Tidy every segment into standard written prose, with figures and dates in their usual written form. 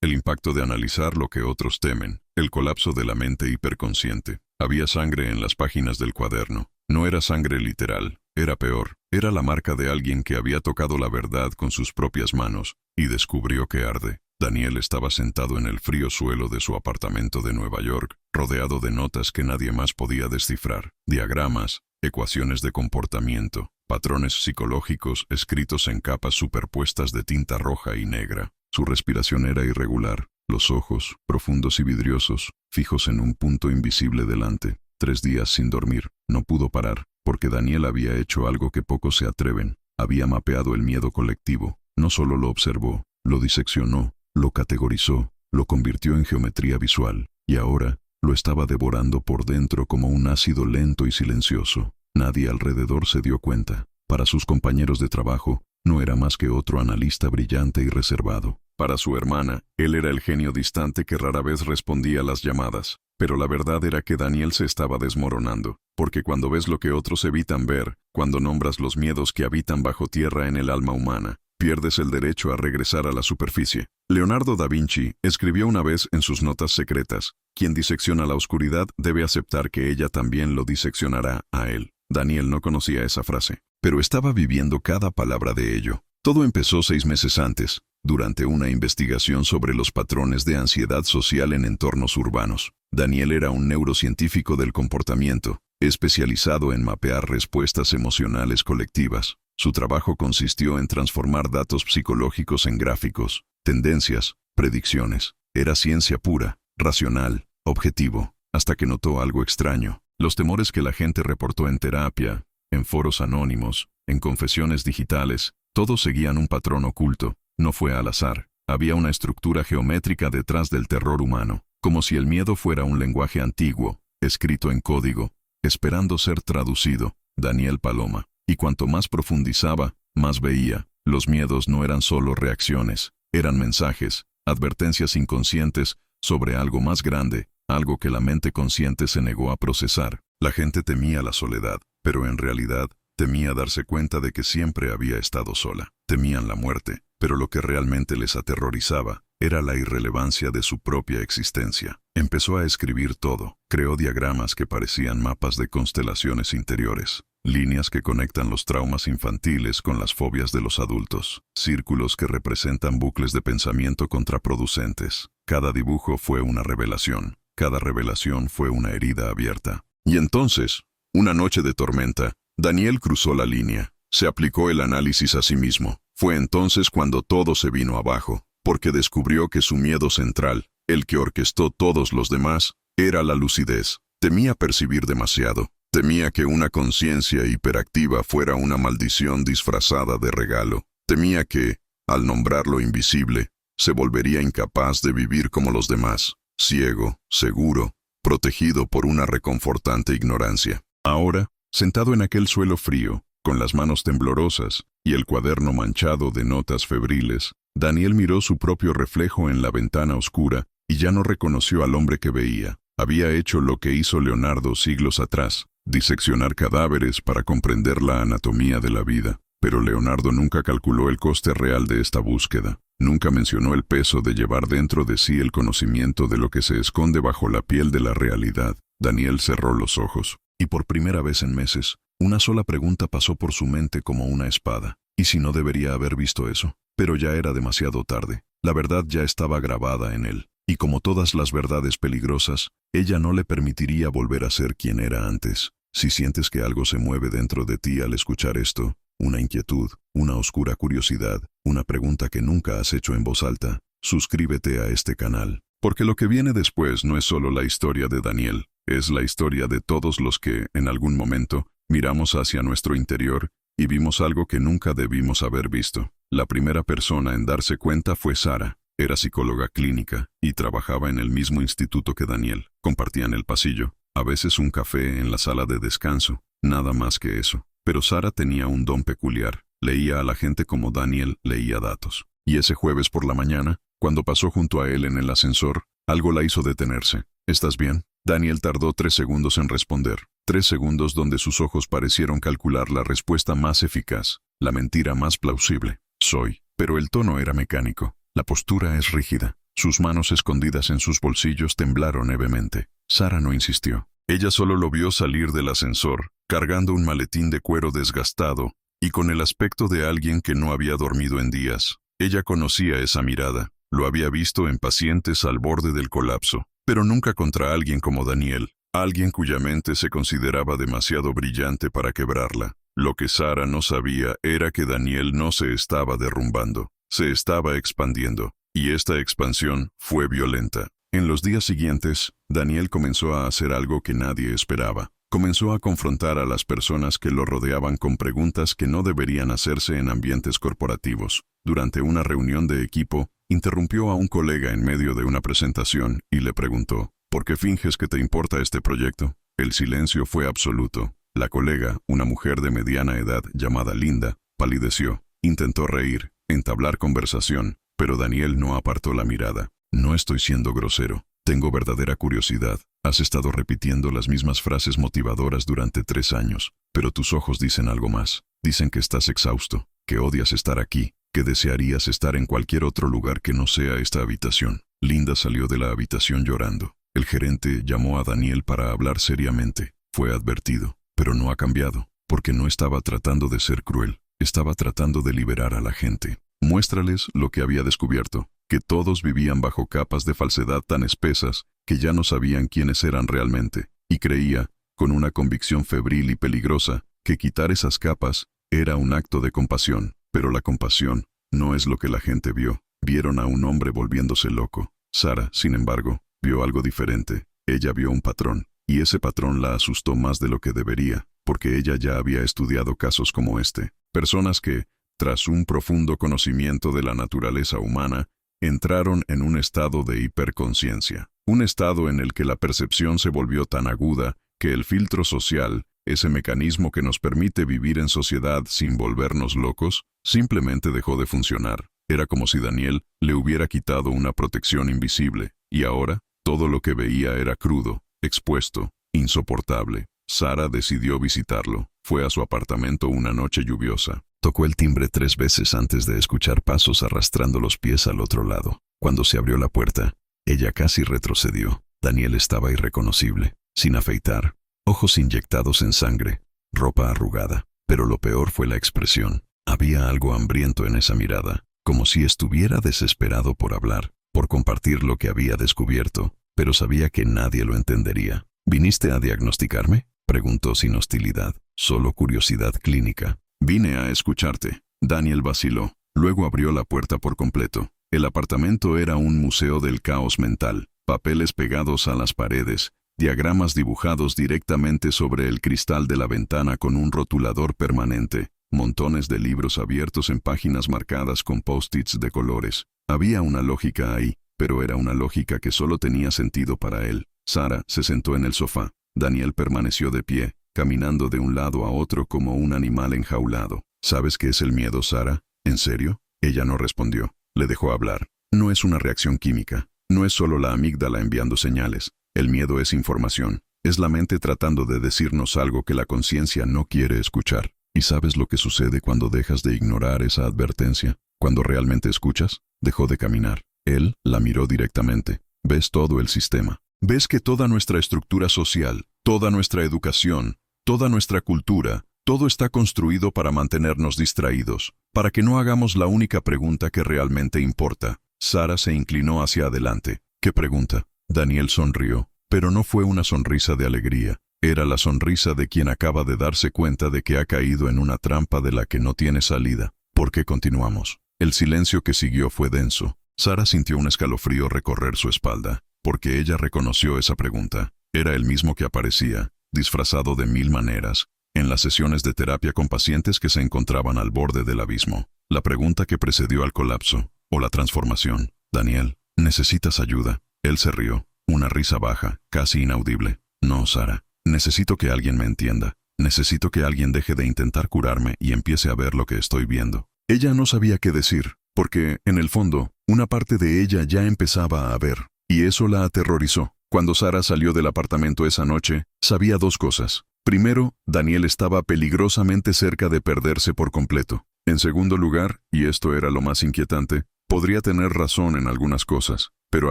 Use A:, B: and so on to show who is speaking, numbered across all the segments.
A: el impacto de analizar lo que otros temen, el colapso de la mente hiperconsciente. Había sangre en las páginas del cuaderno. No era sangre literal, era peor. Era la marca de alguien que había tocado la verdad con sus propias manos y descubrió que arde. Daniel estaba sentado en el frío suelo de su apartamento de Nueva York, rodeado de notas que nadie más podía descifrar, diagramas, ecuaciones de comportamiento, patrones psicológicos escritos en capas superpuestas de tinta roja y negra. Su respiración era irregular, los ojos, profundos y vidriosos, fijos en un punto invisible delante. 3 días sin dormir. No pudo parar, porque Daniel había hecho algo que pocos se atreven. Había mapeado el miedo colectivo. No solo lo observó, lo diseccionó, lo categorizó, lo convirtió en geometría visual, y ahora lo estaba devorando por dentro como un ácido lento y silencioso. Nadie alrededor se dio cuenta. Para sus compañeros de trabajo, no era más que otro analista brillante y reservado. Para su hermana, él era el genio distante que rara vez respondía a las llamadas. Pero la verdad era que Daniel se estaba desmoronando, porque cuando ves lo que otros evitan ver, cuando nombras los miedos que habitan bajo tierra en el alma humana, pierdes el derecho a regresar a la superficie. Leonardo da Vinci escribió una vez en sus notas secretas: quien disecciona la oscuridad debe aceptar que ella también lo diseccionará a él. Daniel no conocía esa frase, pero estaba viviendo cada palabra de ello. Todo empezó 6 meses antes, durante una investigación sobre los patrones de ansiedad social en entornos urbanos. Daniel era un neurocientífico del comportamiento, especializado en mapear respuestas emocionales colectivas. Su trabajo consistió en transformar datos psicológicos en gráficos, tendencias, predicciones. Era ciencia pura, racional, objetivo, hasta que notó algo extraño. Los temores que la gente reportó en terapia, en foros anónimos, en confesiones digitales, todos seguían un patrón oculto. No fue al azar. Había una estructura geométrica detrás del terror humano, como si el miedo fuera un lenguaje antiguo, escrito en código, esperando ser traducido. Daniel Paloma. Y cuanto más profundizaba, más veía. Los miedos no eran solo reacciones, eran mensajes, advertencias inconscientes sobre algo más grande, algo que la mente consciente se negó a procesar. La gente temía la soledad, pero en realidad temía darse cuenta de que siempre había estado sola. Temían la muerte, pero lo que realmente les aterrorizaba era la irrelevancia de su propia existencia. Empezó a escribir todo. Creó diagramas que parecían mapas de constelaciones interiores, líneas que conectan los traumas infantiles con las fobias de los adultos, círculos que representan bucles de pensamiento contraproducentes. Cada dibujo fue una revelación. Cada revelación fue una herida abierta. Y entonces, una noche de tormenta, Daniel cruzó la línea. Se aplicó el análisis a sí mismo. Fue entonces cuando todo se vino abajo, porque descubrió que su miedo central, el que orquestó todos los demás, era la lucidez. Temía percibir demasiado. Temía que una conciencia hiperactiva fuera una maldición disfrazada de regalo. Temía que, al nombrar lo invisible, se volvería incapaz de vivir como los demás, ciego, seguro, protegido por una reconfortante ignorancia. Ahora, sentado en aquel suelo frío, con las manos temblorosas y el cuaderno manchado de notas febriles, Daniel miró su propio reflejo en la ventana oscura y ya no reconoció al hombre que veía. Había hecho lo que hizo Leonardo siglos atrás, diseccionar cadáveres para comprender la anatomía de la vida. Pero Leonardo nunca calculó el coste real de esta búsqueda. Nunca mencionó el peso de llevar dentro de sí el conocimiento de lo que se esconde bajo la piel de la realidad. Daniel cerró los ojos, y por primera vez en meses, una sola pregunta pasó por su mente como una espada. ¿Y si no debería haber visto eso? Pero ya era demasiado tarde. La verdad ya estaba grabada en él. Y como todas las verdades peligrosas, ella no le permitiría volver a ser quien era antes. Si sientes que algo se mueve dentro de ti al escuchar esto, una inquietud, una oscura curiosidad, una pregunta que nunca has hecho en voz alta, suscríbete a este canal. Porque lo que viene después no es solo la historia de Daniel, es la historia de todos los que, en algún momento, miramos hacia nuestro interior y vimos algo que nunca debimos haber visto. La primera persona en darse cuenta fue Sara. Era psicóloga clínica y trabajaba en el mismo instituto que Daniel. Compartían el pasillo, a veces un café en la sala de descanso, nada más que eso. Pero Sara tenía un don peculiar. Leía a la gente como Daniel leía datos. Y ese jueves por la mañana, cuando pasó junto a él en el ascensor, algo la hizo detenerse. ¿Estás bien? Daniel tardó 3 segundos en responder. 3 segundos donde sus ojos parecieron calcular la respuesta más eficaz, la mentira más plausible. Soy. Pero el tono era mecánico. La postura es rígida. Sus manos escondidas en sus bolsillos temblaron levemente. Sara no insistió. Ella solo lo vio salir del ascensor, cargando un maletín de cuero desgastado y con el aspecto de alguien que no había dormido en días. Ella conocía esa mirada. Lo había visto en pacientes al borde del colapso, pero nunca contra alguien como Daniel, alguien cuya mente se consideraba demasiado brillante para quebrarla. Lo que Sara no sabía era que Daniel no se estaba derrumbando, se estaba expandiendo, y esta expansión fue violenta. En los días siguientes, Daniel comenzó a hacer algo que nadie esperaba. Comenzó a confrontar a las personas que lo rodeaban con preguntas que no deberían hacerse en ambientes corporativos. Durante una reunión de equipo, interrumpió a un colega en medio de una presentación y le preguntó, ¿por qué finges que te importa este proyecto? El silencio fue absoluto. La colega, una mujer de mediana edad llamada Linda, palideció. Intentó reír, entablar conversación, pero Daniel no apartó la mirada. No estoy siendo grosero. Tengo verdadera curiosidad. Has estado repitiendo las mismas frases motivadoras durante 3 años, pero tus ojos dicen algo más. Dicen que estás exhausto, que odias estar aquí, que desearías estar en cualquier otro lugar que no sea esta habitación. Linda salió de la habitación llorando. El gerente llamó a Daniel para hablar seriamente. Fue advertido, pero no ha cambiado, porque no estaba tratando de ser cruel. Estaba tratando de liberar a la gente. Muéstrales lo que había descubierto, que todos vivían bajo capas de falsedad tan espesas que ya no sabían quiénes eran realmente, y creía, con una convicción febril y peligrosa, que quitar esas capas era un acto de compasión. Pero la compasión no es lo que la gente vio. Vieron a un hombre volviéndose loco. Sara, sin embargo, vio algo diferente. Ella vio un patrón, y ese patrón la asustó más de lo que debería, porque ella ya había estudiado casos como este. Personas que, tras un profundo conocimiento de la naturaleza humana, entraron en un estado de hiperconciencia. Un estado en el que la percepción se volvió tan aguda que el filtro social, ese mecanismo que nos permite vivir en sociedad sin volvernos locos, simplemente dejó de funcionar. Era como si Daniel le hubiera quitado una protección invisible, y ahora todo lo que veía era crudo, expuesto, insoportable. Sara decidió visitarlo. Fue a su apartamento una noche lluviosa. Tocó el timbre 3 veces antes de escuchar pasos arrastrando los pies al otro lado. Cuando se abrió la puerta, ella casi retrocedió. Daniel estaba irreconocible, sin afeitar, ojos inyectados en sangre, ropa arrugada. Pero lo peor fue la expresión. Había algo hambriento en esa mirada, como si estuviera desesperado por hablar, por compartir lo que había descubierto, pero sabía que nadie lo entendería. ¿Viniste a diagnosticarme?, preguntó sin hostilidad, solo curiosidad clínica. Vine a escucharte. Daniel vaciló. Luego abrió la puerta por completo. El apartamento era un museo del caos mental. Papeles pegados a las paredes, diagramas dibujados directamente sobre el cristal de la ventana con un rotulador permanente, montones de libros abiertos en páginas marcadas con post-its de colores. Había una lógica ahí, pero era una lógica que solo tenía sentido para él. Sara se sentó en el sofá. Daniel permaneció de pie, caminando de un lado a otro como un animal enjaulado. ¿Sabes qué es el miedo, Sara? ¿En serio? Ella no respondió. Le dejó hablar. No es una reacción química. No es solo la amígdala enviando señales. El miedo es información. Es la mente tratando de decirnos algo que la conciencia no quiere escuchar. ¿Y sabes lo que sucede cuando dejas de ignorar esa advertencia? Cuando realmente escuchas, dejó de caminar. Él la miró directamente. Ves todo el sistema. Ves que toda nuestra estructura social, toda nuestra educación, toda nuestra cultura, todo está construido para mantenernos distraídos, para que no hagamos la única pregunta que realmente importa. Sara se inclinó hacia adelante. ¿Qué pregunta? Daniel sonrió, pero no fue una sonrisa de alegría. Era la sonrisa de quien acaba de darse cuenta de que ha caído en una trampa de la que no tiene salida. ¿Por qué continuamos? El silencio que siguió fue denso. Sara sintió un escalofrío recorrer su espalda, porque ella reconoció esa pregunta. Era el mismo que aparecía, disfrazado de 1000 maneras, en las sesiones de terapia con pacientes que se encontraban al borde del abismo. La pregunta que precedió al colapso, o la transformación. Daniel, ¿necesitas ayuda? Él se rió, una risa baja, casi inaudible. No, Sara. Necesito que alguien me entienda. Necesito que alguien deje de intentar curarme y empiece a ver lo que estoy viendo. Ella no sabía qué decir, porque, en el fondo, una parte de ella ya empezaba a ver, y eso la aterrorizó. Cuando Sara salió del apartamento esa noche, sabía 2 cosas. Primero, Daniel estaba peligrosamente cerca de perderse por completo. En segundo lugar, y esto era lo más inquietante, podría tener razón en algunas cosas. Pero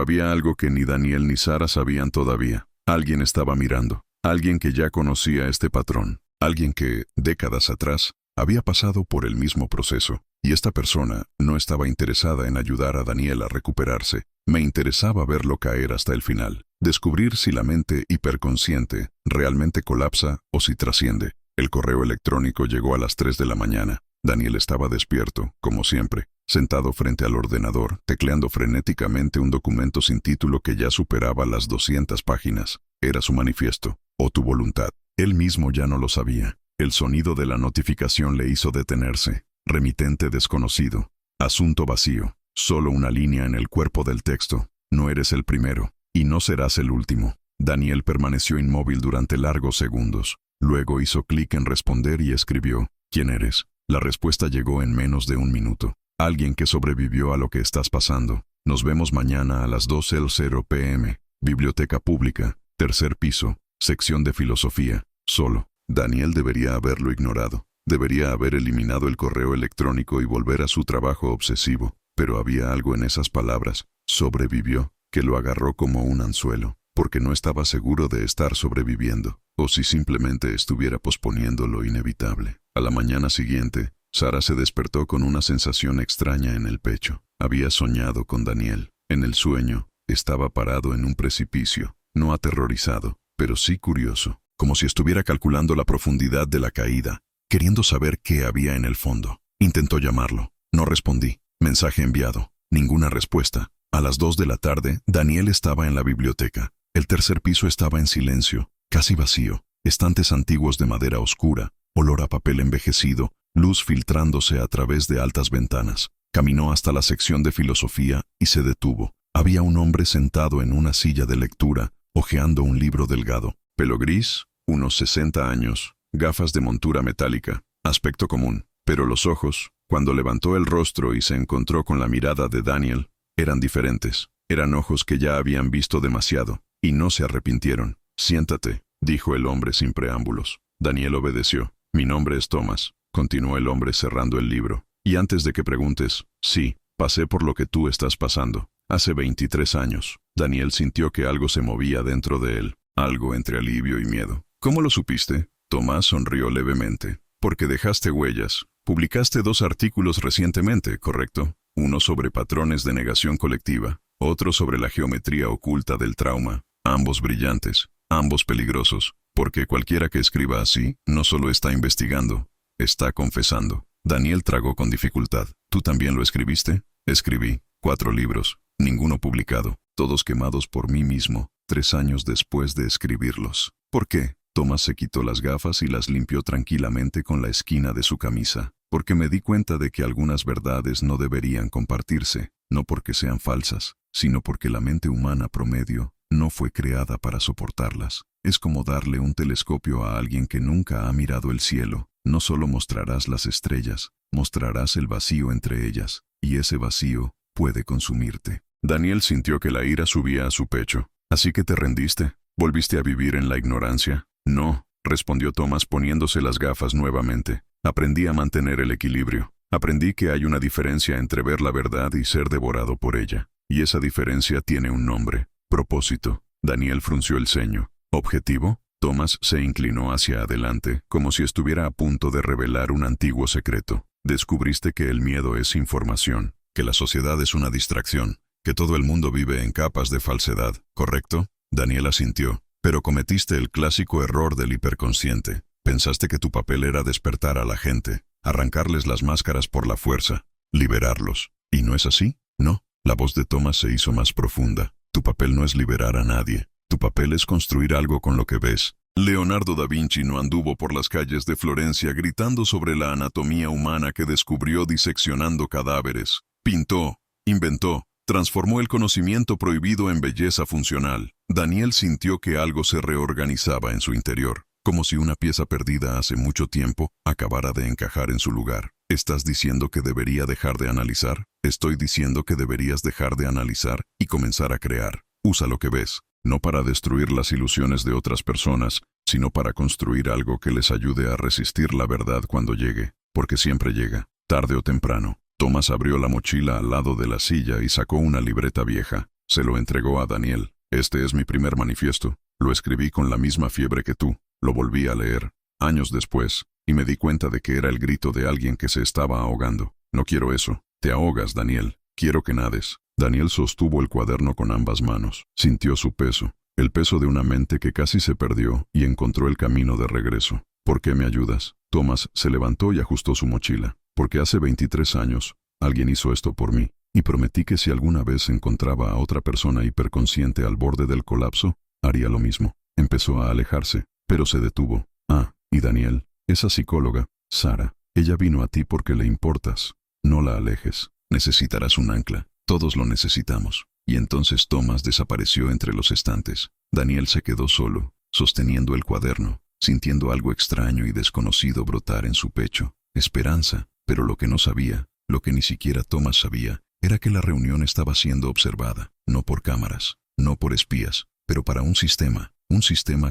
A: había algo que ni Daniel ni Sara sabían todavía. Alguien estaba mirando. Alguien que ya conocía este patrón. Alguien que, décadas atrás, había pasado por el mismo proceso. Y esta persona no estaba interesada en ayudar a Daniel a recuperarse. Me interesaba verlo caer hasta el final. Descubrir si la mente hiperconsciente realmente colapsa o si trasciende. El correo electrónico llegó a las 3 de la mañana. Daniel estaba despierto, como siempre, sentado frente al ordenador, tecleando frenéticamente un documento sin título que ya superaba las 200 páginas. Era su manifiesto, o tu voluntad. Él mismo ya no lo sabía. El sonido de la notificación le hizo detenerse. Remitente desconocido. Asunto vacío. Solo una línea en el cuerpo del texto. No eres el primero, y no serás el último. Daniel permaneció inmóvil durante largos segundos. Luego hizo clic en responder y escribió, ¿quién eres? La respuesta llegó en menos de un minuto. Alguien que sobrevivió a lo que estás pasando. Nos vemos mañana a las 2:00 p.m. Biblioteca Pública, tercer piso, sección de filosofía. Solo. Daniel debería haberlo ignorado. Debería haber eliminado el correo electrónico y volver a su trabajo obsesivo. Pero había algo en esas palabras, sobrevivió, que lo agarró como un anzuelo, porque no estaba seguro de estar sobreviviendo, o si simplemente estuviera posponiendo lo inevitable. A la mañana siguiente, Sara se despertó con una sensación extraña en el pecho. Había soñado con Daniel. En el sueño, estaba parado en un precipicio, no aterrorizado, pero sí curioso, como si estuviera calculando la profundidad de la caída, queriendo saber qué había en el fondo. Intentó llamarlo. No respondí. Mensaje enviado. Ninguna respuesta. A las 2 de la tarde, Daniel estaba en la biblioteca. El tercer piso estaba en silencio, casi vacío. Estantes antiguos de madera oscura, olor a papel envejecido, luz filtrándose a través de altas ventanas. Caminó hasta la sección de filosofía y se detuvo. Había un hombre sentado en una silla de lectura, hojeando un libro delgado. Pelo gris, unos 60 años, gafas de montura metálica, aspecto común. Pero los ojos, cuando levantó el rostro y se encontró con la mirada de Daniel, eran diferentes. Eran ojos que ya habían visto demasiado, y no se arrepintieron. Siéntate, dijo el hombre sin preámbulos. Daniel obedeció. Mi nombre es Thomas, continuó el hombre cerrando el libro. Y antes de que preguntes, sí, pasé por lo que tú estás pasando. Hace 23 años. Daniel sintió que algo se movía dentro de él, algo entre alivio y miedo. ¿Cómo lo supiste? Tomás sonrió levemente. Porque dejaste huellas. Publicaste 2 artículos recientemente, ¿correcto? Uno sobre patrones de negación colectiva, otro sobre la geometría oculta del trauma. Ambos brillantes, ambos peligrosos, porque cualquiera que escriba así, no solo está investigando, está confesando. Daniel tragó con dificultad. ¿Tú también lo escribiste? Escribí 4 libros, ninguno publicado, todos quemados por mí mismo, 3 años después de escribirlos. ¿Por qué? Thomas se quitó las gafas y las limpió tranquilamente con la esquina de su camisa. Porque me di cuenta de que algunas verdades no deberían compartirse, no porque sean falsas, sino porque la mente humana promedio no fue creada para soportarlas. Es como darle un telescopio a alguien que nunca ha mirado el cielo. No solo mostrarás las estrellas, mostrarás el vacío entre ellas, y ese vacío puede consumirte. Daniel sintió que la ira subía a su pecho. ¿Así que te rendiste? ¿Volviste a vivir en la ignorancia? No, respondió Thomas poniéndose las gafas nuevamente. Aprendí a mantener el equilibrio. Aprendí que hay una diferencia entre ver la verdad y ser devorado por ella. Y esa diferencia tiene un nombre. Propósito. Daniel frunció el ceño. ¿Objetivo? Thomas se inclinó hacia adelante, como si estuviera a punto de revelar un antiguo secreto. Descubriste que el miedo es información, que la sociedad es una distracción, que todo el mundo vive en capas de falsedad, ¿correcto? Daniel asintió. Pero cometiste el clásico error del hiperconsciente. Pensaste que tu papel era despertar a la gente, arrancarles las máscaras por la fuerza, liberarlos. ¿Y no es así? No. La voz de Thomas se hizo más profunda. Tu papel no es liberar a nadie. Tu papel es construir algo con lo que ves. Leonardo da Vinci no anduvo por las calles de Florencia gritando sobre la anatomía humana que descubrió diseccionando cadáveres. Pintó, inventó, transformó el conocimiento prohibido en belleza funcional. Daniel sintió que algo se reorganizaba en su interior, como si una pieza perdida hace mucho tiempo acabara de encajar en su lugar. ¿Estás diciendo que debería dejar de analizar? Estoy diciendo que deberías dejar de analizar y comenzar a crear. Usa lo que ves, no para destruir las ilusiones de otras personas, sino para construir algo que les ayude a resistir la verdad cuando llegue, porque siempre llega, tarde o temprano. Thomas abrió la mochila al lado de la silla y sacó una libreta vieja. Se lo entregó a Daniel. Este es mi primer manifiesto. Lo escribí con la misma fiebre que tú. Lo volví a leer, años después, y me di cuenta de que era el grito de alguien que se estaba ahogando. No quiero eso. Te ahogas, Daniel. Quiero que nades. Daniel sostuvo el cuaderno con ambas manos. Sintió su peso, el peso de una mente que casi se perdió y encontró el camino de regreso. ¿Por qué me ayudas? Thomas se levantó y ajustó su mochila. Porque hace 23 años, alguien hizo esto por mí, y prometí que si alguna vez encontraba a otra persona hiperconsciente al borde del colapso, haría lo mismo. Empezó a alejarse, pero se detuvo. Ah, y Daniel, esa psicóloga, Sara, ella vino a ti porque le importas. No la alejes. Necesitarás un ancla. Todos lo necesitamos. Y entonces Thomas desapareció entre los estantes. Daniel se quedó solo, sosteniendo el cuaderno, sintiendo algo extraño y desconocido brotar en su pecho. Esperanza, pero lo que no sabía, lo que ni siquiera Thomas sabía, era que la reunión estaba siendo observada, no por cámaras, no por espías, pero para un sistema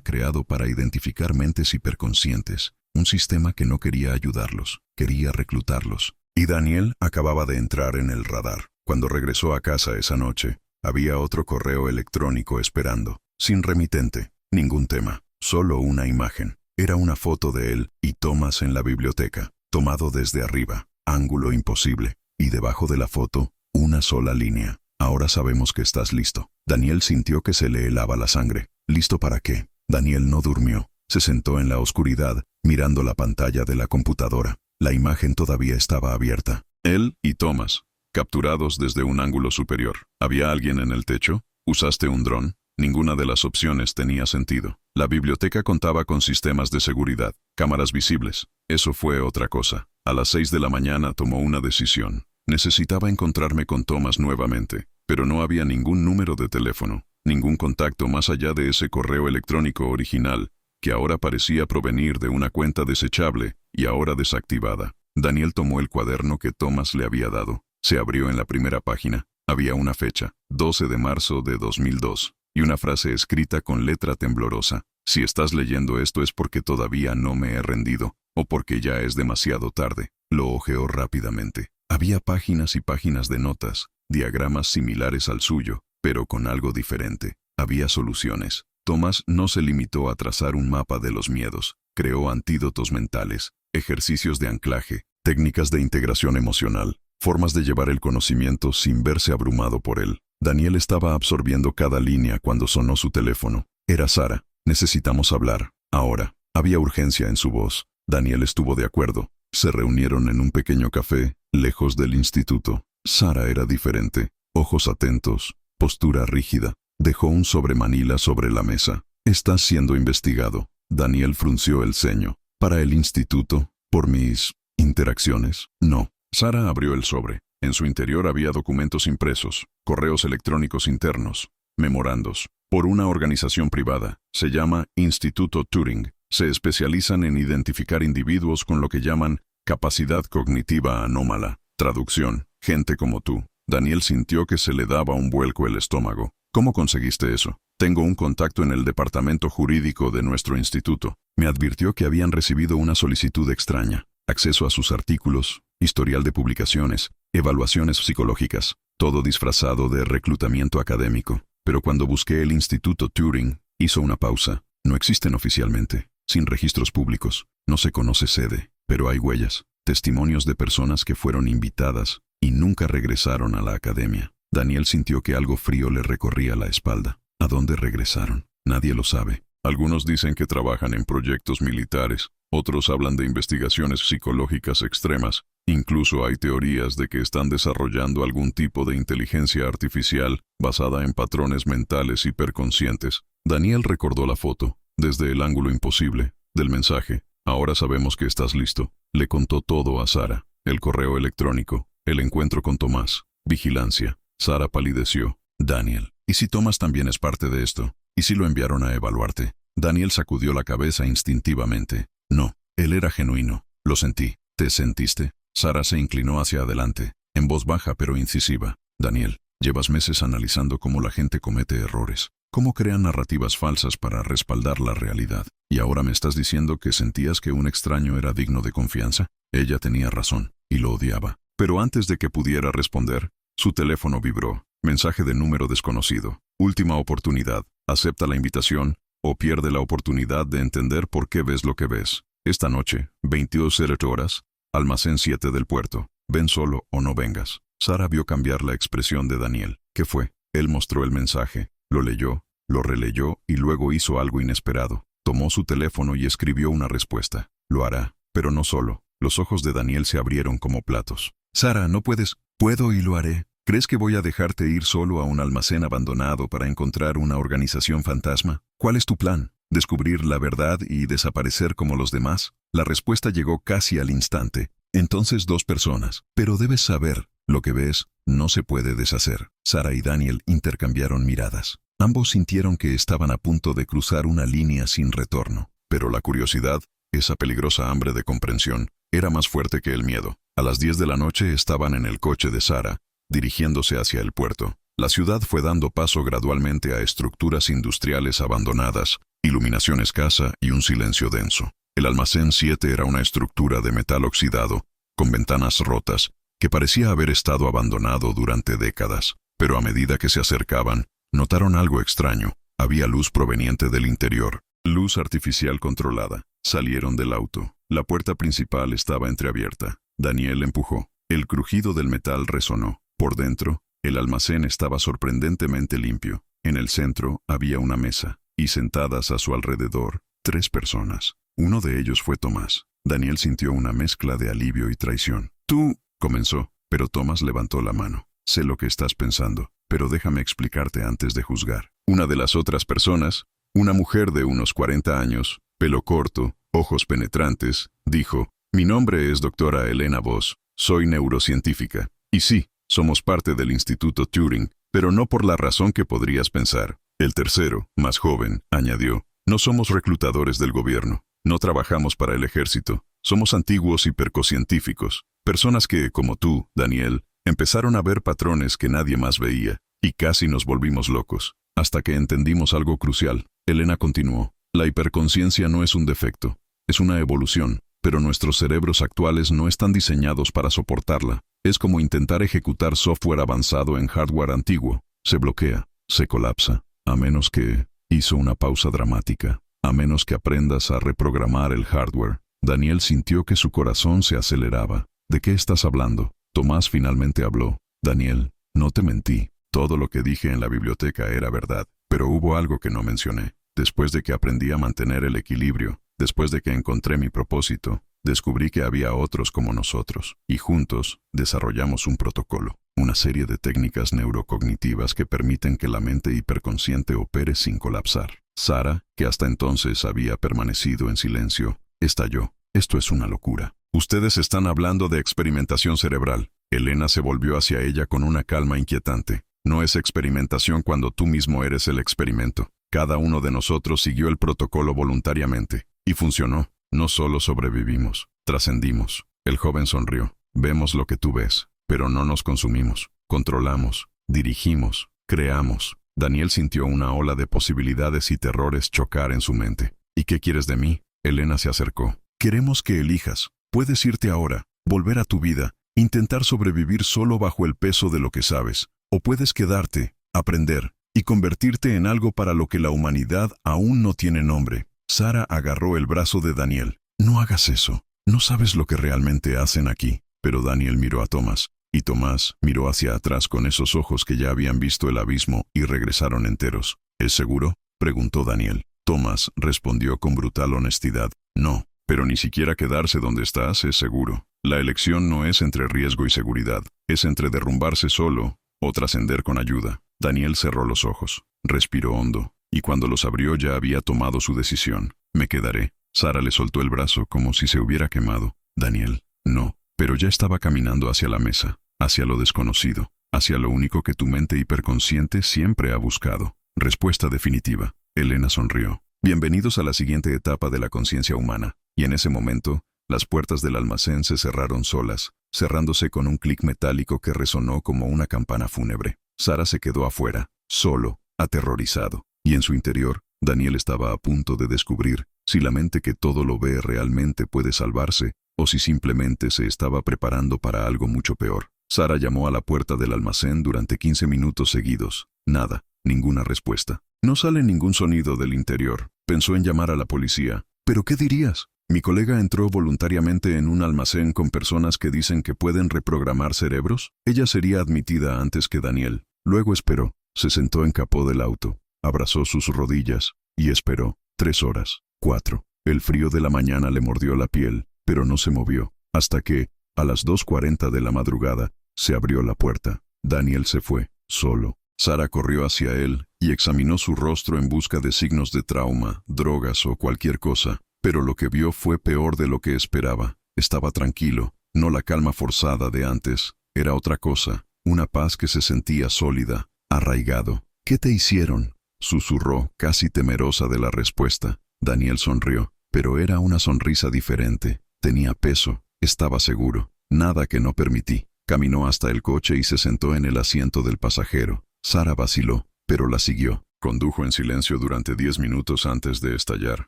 A: creado para identificar mentes hiperconscientes, un sistema que no quería ayudarlos, quería reclutarlos. Y Daniel acababa de entrar en el radar. Cuando regresó a casa esa noche, había otro correo electrónico esperando, sin remitente, ningún tema, solo una imagen. Era una foto de él y Thomas en la biblioteca, tomado desde arriba, ángulo imposible, y debajo de la foto, una sola línea. Ahora sabemos que estás listo. Daniel sintió que se le helaba la sangre. ¿Listo para qué? Daniel no durmió. Se sentó en la oscuridad, mirando la pantalla de la computadora. La imagen todavía estaba abierta. Él y Thomas, capturados desde un ángulo superior. ¿Había alguien en el techo? ¿Usaste un dron? Ninguna de las opciones tenía sentido. La biblioteca contaba con sistemas de seguridad, cámaras visibles. Eso fue otra cosa. A las 6 de la mañana tomó una decisión. Necesitaba encontrarme con Thomas nuevamente, pero no había ningún número de teléfono, ningún contacto más allá de ese correo electrónico original, que ahora parecía provenir de una cuenta desechable y ahora desactivada. Daniel tomó el cuaderno que Thomas le había dado. Se abrió en la primera página. Había una fecha, 12 de marzo de 2002, y una frase escrita con letra temblorosa. Si estás leyendo esto es porque todavía no me he rendido, o porque ya es demasiado tarde. Lo hojeó rápidamente. Había páginas y páginas de notas, diagramas similares al suyo, pero con algo diferente. Había soluciones. Thomas no se limitó a trazar un mapa de los miedos. Creó antídotos mentales, ejercicios de anclaje, técnicas de integración emocional, formas de llevar el conocimiento sin verse abrumado por él. Daniel estaba absorbiendo cada línea cuando sonó su teléfono. Era Sara. Necesitamos hablar. Ahora. Había urgencia en su voz. Daniel estuvo de acuerdo. Se reunieron en un pequeño café, lejos del instituto. Sara era diferente. Ojos atentos, postura rígida. Dejó un sobremanila sobre la mesa. Estás siendo investigado. Daniel frunció el ceño. ¿Para el instituto? ¿Por mis interacciones? No. Sara abrió el sobre. En su interior había documentos impresos, correos electrónicos internos, memorandos. Por una organización privada. Se llama Instituto Turing. Se especializan en identificar individuos con lo que llaman capacidad cognitiva anómala. Traducción: gente como tú. Daniel sintió que se le daba un vuelco el estómago. ¿Cómo conseguiste eso? Tengo un contacto en el departamento jurídico de nuestro instituto. Me advirtió que habían recibido una solicitud extraña. Acceso a sus artículos, historial de publicaciones, evaluaciones psicológicas, todo disfrazado de reclutamiento académico. Pero cuando busqué el Instituto Turing, hizo una pausa. No existen oficialmente, sin registros públicos. No se conoce sede, pero hay huellas, testimonios de personas que fueron invitadas y nunca regresaron a la academia. Daniel sintió que algo frío le recorría la espalda. ¿A dónde regresaron? Nadie lo sabe. Algunos dicen que trabajan en proyectos militares, otros hablan de investigaciones psicológicas extremas. Incluso hay teorías de que están desarrollando algún tipo de inteligencia artificial basada en patrones mentales hiperconscientes. Daniel recordó la foto, desde el ángulo imposible, del mensaje. Ahora sabemos que estás listo. Le contó todo a Sara. El correo electrónico, el encuentro con Tomás, vigilancia. Sara palideció. Daniel, ¿y si Tomás también es parte de esto? ¿Y si lo enviaron a evaluarte? Daniel sacudió la cabeza instintivamente. No, él era genuino. Lo sentí. ¿Te sentiste? Sara se inclinó hacia adelante, en voz baja pero incisiva. Daniel, llevas meses analizando cómo la gente comete errores, cómo crean narrativas falsas para respaldar la realidad. ¿Y ahora me estás diciendo que sentías que un extraño era digno de confianza? Ella tenía razón, y lo odiaba. Pero antes de que pudiera responder, su teléfono vibró. Mensaje de número desconocido. Última oportunidad. Acepta la invitación o pierde la oportunidad de entender por qué ves lo que ves. Esta noche, 22:00 horas, almacén 7 del puerto. Ven solo o no vengas. Sara vio cambiar la expresión de Daniel. ¿Qué fue? Él mostró el mensaje, lo leyó, lo releyó y luego hizo algo inesperado. Tomó su teléfono y escribió una respuesta. Lo hará, pero no solo. Los ojos de Daniel se abrieron como platos. Sara, no puedes. Puedo y lo haré. ¿Crees que voy a dejarte ir solo a un almacén abandonado para encontrar una organización fantasma? ¿Cuál es tu plan? ¿Descubrir la verdad y desaparecer como los demás? La respuesta llegó casi al instante. Entonces 2 personas. Pero debes saber, lo que ves no se puede deshacer. Sara y Daniel intercambiaron miradas. Ambos sintieron que estaban a punto de cruzar una línea sin retorno. Pero la curiosidad, esa peligrosa hambre de comprensión, era más fuerte que el miedo. A las 10 de la noche estaban en el coche de Sara, dirigiéndose hacia el puerto. La ciudad fue dando paso gradualmente a estructuras industriales abandonadas, iluminación escasa y un silencio denso. El almacén 7 era una estructura de metal oxidado, con ventanas rotas, que parecía haber estado abandonado durante décadas. Pero a medida que se acercaban, notaron algo extraño. Había luz proveniente del interior. Luz artificial controlada. Salieron del auto. La puerta principal estaba entreabierta. Daniel empujó. El crujido del metal resonó. Por dentro, el almacén estaba sorprendentemente limpio. En el centro había una mesa, y sentadas a su alrededor, 3 personas. Uno de ellos fue Tomás. Daniel sintió una mezcla de alivio y traición. Tú, comenzó, pero Tomás levantó la mano. Sé lo que estás pensando, pero déjame explicarte antes de juzgar. Una de las otras personas, una mujer de unos 40 años, pelo corto, ojos penetrantes, dijo, mi nombre es doctora Elena Voss, soy neurocientífica. Y sí, somos parte del Instituto Turing, pero no por la razón que podrías pensar. El tercero, más joven, añadió, no somos reclutadores del gobierno, no trabajamos para el ejército, somos antiguos hipercocientíficos, personas que, como tú, Daniel, empezaron a ver patrones que nadie más veía, y casi nos volvimos locos, hasta que entendimos algo crucial. Elena continuó, la hiperconciencia no es un defecto, es una evolución, pero nuestros cerebros actuales no están diseñados para soportarla. Es como intentar ejecutar software avanzado en hardware antiguo. Se bloquea, se colapsa, a menos que... Hizo una pausa dramática. A menos que aprendas a reprogramar el hardware. Daniel sintió que su corazón se aceleraba. ¿De qué estás hablando? Tomás finalmente habló. Daniel, no te mentí. Todo lo que dije en la biblioteca era verdad, pero hubo algo que no mencioné. Después de que aprendí a mantener el equilibrio, después de que encontré mi propósito, descubrí que había otros como nosotros, y juntos desarrollamos un protocolo, una serie de técnicas neurocognitivas que permiten que la mente hiperconsciente opere sin colapsar. Sara, que hasta entonces había permanecido en silencio, estalló. Esto es una locura. Ustedes están hablando de experimentación cerebral. Elena se volvió hacia ella con una calma inquietante. No es experimentación cuando tú mismo eres el experimento. Cada uno de nosotros siguió el protocolo voluntariamente. Y funcionó. No solo sobrevivimos, trascendimos. El joven sonrió. Vemos lo que tú ves, pero no nos consumimos. Controlamos, dirigimos, creamos. Daniel sintió una ola de posibilidades y terrores chocar en su mente. ¿Y qué quieres de mí? Elena se acercó. Queremos que elijas. Puedes irte ahora, volver a tu vida, intentar sobrevivir solo bajo el peso de lo que sabes. O puedes quedarte, aprender, y convertirte en algo para lo que la humanidad aún no tiene nombre. Sara agarró el brazo de Daniel. No hagas eso. No sabes lo que realmente hacen aquí. Pero Daniel miró a Tomás, y Tomás miró hacia atrás con esos ojos que ya habían visto el abismo y regresaron enteros. ¿Es seguro?, preguntó Daniel. Tomás respondió con brutal honestidad. No, pero ni siquiera quedarse donde estás es seguro. La elección no es entre riesgo y seguridad, es entre derrumbarse solo o trascender con ayuda. Daniel cerró los ojos, respiró hondo, y cuando los abrió ya había tomado su decisión. Me quedaré. Sara le soltó el brazo como si se hubiera quemado. Daniel, no. Pero ya estaba caminando hacia la mesa, hacia lo desconocido, hacia lo único que tu mente hiperconsciente siempre ha buscado. Respuesta definitiva. Elena sonrió. Bienvenidos a la siguiente etapa de la conciencia humana. Y en ese momento, las puertas del almacén se cerraron solas, cerrándose con un clic metálico que resonó como una campana fúnebre. Sara se quedó afuera, solo, aterrorizado. Y en su interior, Daniel estaba a punto de descubrir si la mente que todo lo ve realmente puede salvarse, o si simplemente se estaba preparando para algo mucho peor. Sara llamó a la puerta del almacén durante 15 minutos seguidos. Nada, ninguna respuesta. No sale ningún sonido del interior. Pensó en llamar a la policía. ¿Pero qué dirías? Mi colega entró voluntariamente en un almacén con personas que dicen que pueden reprogramar cerebros. Ella sería admitida antes que Daniel. Luego esperó. Se sentó en capó del auto. Abrazó sus rodillas y esperó. 3 horas. 4. El frío de la mañana le mordió la piel, pero no se movió. Hasta que, a las 2:40 de la madrugada, se abrió la puerta. Daniel se fue, solo. Sara corrió hacia él y examinó su rostro en busca de signos de trauma, drogas o cualquier cosa. Pero lo que vio fue peor de lo que esperaba. Estaba tranquilo, no la calma forzada de antes. Era otra cosa, una paz que se sentía sólida, arraigado. ¿Qué te hicieron?, susurró, casi temerosa de la respuesta. Daniel sonrió, pero era una sonrisa diferente. Tenía peso, estaba seguro. Nada que no permití. Caminó hasta el coche y se sentó en el asiento del pasajero. Sara vaciló, pero la siguió. Condujo en silencio durante 10 minutos antes de estallar.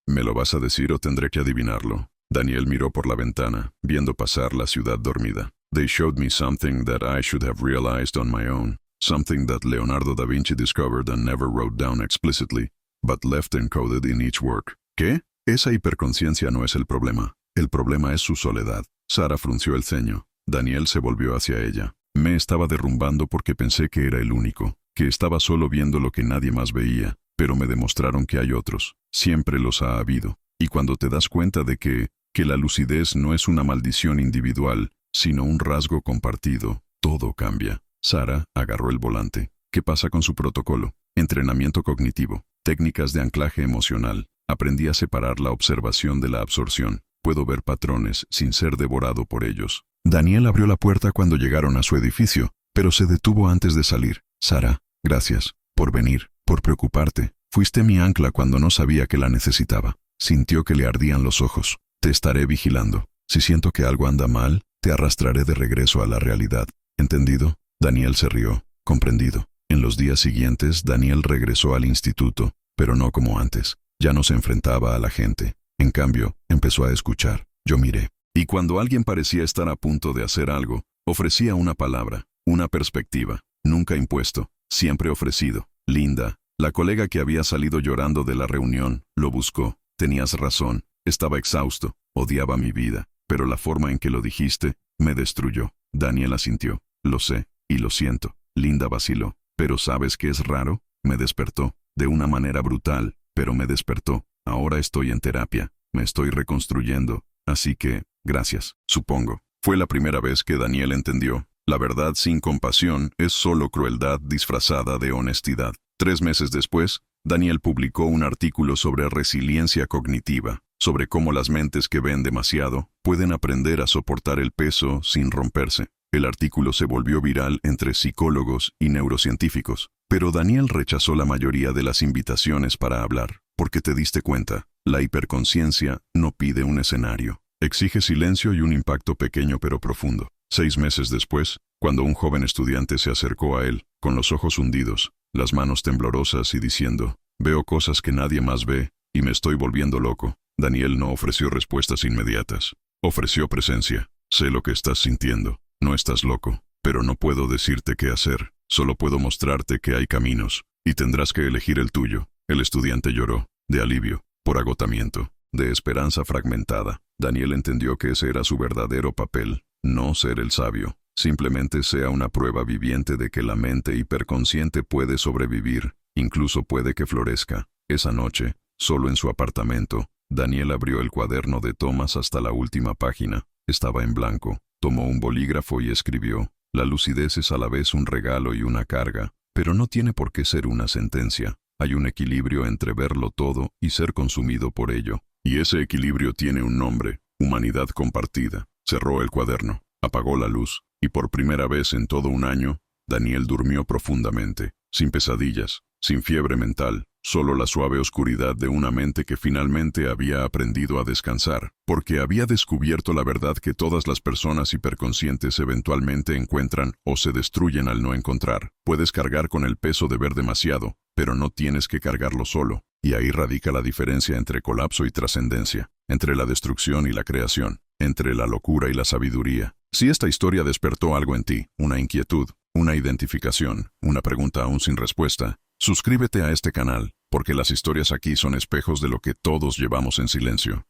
A: ¿Me lo vas a decir o tendré que adivinarlo? Daniel miró por la ventana, viendo pasar la ciudad dormida. They showed me something that I should have realized on my own. Something that Leonardo da Vinci discovered and never wrote down explicitly, but left encoded in each work. ¿Qué? Esa hiperconciencia no es el problema. El problema es su soledad. Sara frunció el ceño. Daniel se volvió hacia ella. Me estaba derrumbando porque pensé que era el único, que estaba solo viendo lo que nadie más veía, pero me demostraron que hay otros. Siempre los ha habido. Y cuando te das cuenta de que la lucidez no es una maldición individual, sino un rasgo compartido, todo cambia. Sara agarró el volante. ¿Qué pasa con su protocolo? Entrenamiento cognitivo, técnicas de anclaje emocional. Aprendí a separar la observación de la absorción. Puedo ver patrones sin ser devorado por ellos. Daniel abrió la puerta cuando llegaron a su edificio, pero se detuvo antes de salir. Sara, gracias por venir, por preocuparte. Fuiste mi ancla cuando no sabía que la necesitaba. Sintió que le ardían los ojos. Te estaré vigilando. Si siento que algo anda mal, te arrastraré de regreso a la realidad. ¿Entendido? Daniel se rió. Comprendido. En los días siguientes, Daniel regresó al instituto, pero no como antes. Ya no se enfrentaba a la gente. En cambio, empezó a escuchar. Yo miré. Y cuando alguien parecía estar a punto de hacer algo, ofrecía una palabra, una perspectiva. Nunca impuesto, siempre ofrecido. Linda, la colega que había salido llorando de la reunión, lo buscó. Tenías razón, estaba exhausto, odiaba mi vida, pero la forma en que lo dijiste, me destruyó. Daniel asintió. Lo sé, y lo siento. Linda vaciló. Pero ¿sabes qué es raro? Me despertó. De una manera brutal, pero me despertó. Ahora estoy en terapia. Me estoy reconstruyendo. Así que, gracias, supongo. Fue la primera vez que Daniel entendió. La verdad sin compasión es solo crueldad disfrazada de honestidad. 3 meses después, Daniel publicó un artículo sobre resiliencia cognitiva, sobre cómo las mentes que ven demasiado pueden aprender a soportar el peso sin romperse. El artículo se volvió viral entre psicólogos y neurocientíficos, pero Daniel rechazó la mayoría de las invitaciones para hablar, porque te diste cuenta, la hiperconciencia no pide un escenario. Exige silencio y un impacto pequeño pero profundo. 6 meses después, cuando un joven estudiante se acercó a él, con los ojos hundidos, las manos temblorosas y diciendo, veo cosas que nadie más ve, y me estoy volviendo loco, Daniel no ofreció respuestas inmediatas. Ofreció presencia. Sé lo que estás sintiendo. No estás loco, pero no puedo decirte qué hacer. Solo puedo mostrarte que hay caminos, y tendrás que elegir el tuyo. El estudiante lloró, de alivio, por agotamiento, de esperanza fragmentada. Daniel entendió que ese era su verdadero papel, no ser el sabio. Simplemente sea una prueba viviente de que la mente hiperconsciente puede sobrevivir, incluso puede que florezca. Esa noche, solo en su apartamento, Daniel abrió el cuaderno de tomas hasta la última página. Estaba en blanco. Tomó un bolígrafo y escribió, la lucidez es a la vez un regalo y una carga, pero no tiene por qué ser una sentencia. Hay un equilibrio entre verlo todo y ser consumido por ello. Y ese equilibrio tiene un nombre, humanidad compartida. Cerró el cuaderno, apagó la luz, y por primera vez en todo un año, Daniel durmió profundamente, sin pesadillas, sin fiebre mental, solo la suave oscuridad de una mente que finalmente había aprendido a descansar, porque había descubierto la verdad que todas las personas hiperconscientes eventualmente encuentran o se destruyen al no encontrar. Puedes cargar con el peso de ver demasiado, pero no tienes que cargarlo solo, y ahí radica la diferencia entre colapso y trascendencia, entre la destrucción y la creación, entre la locura y la sabiduría. Si esta historia despertó algo en ti, una inquietud, una identificación, una pregunta aún sin respuesta, suscríbete a este canal, porque las historias aquí son espejos de lo que todos llevamos en silencio.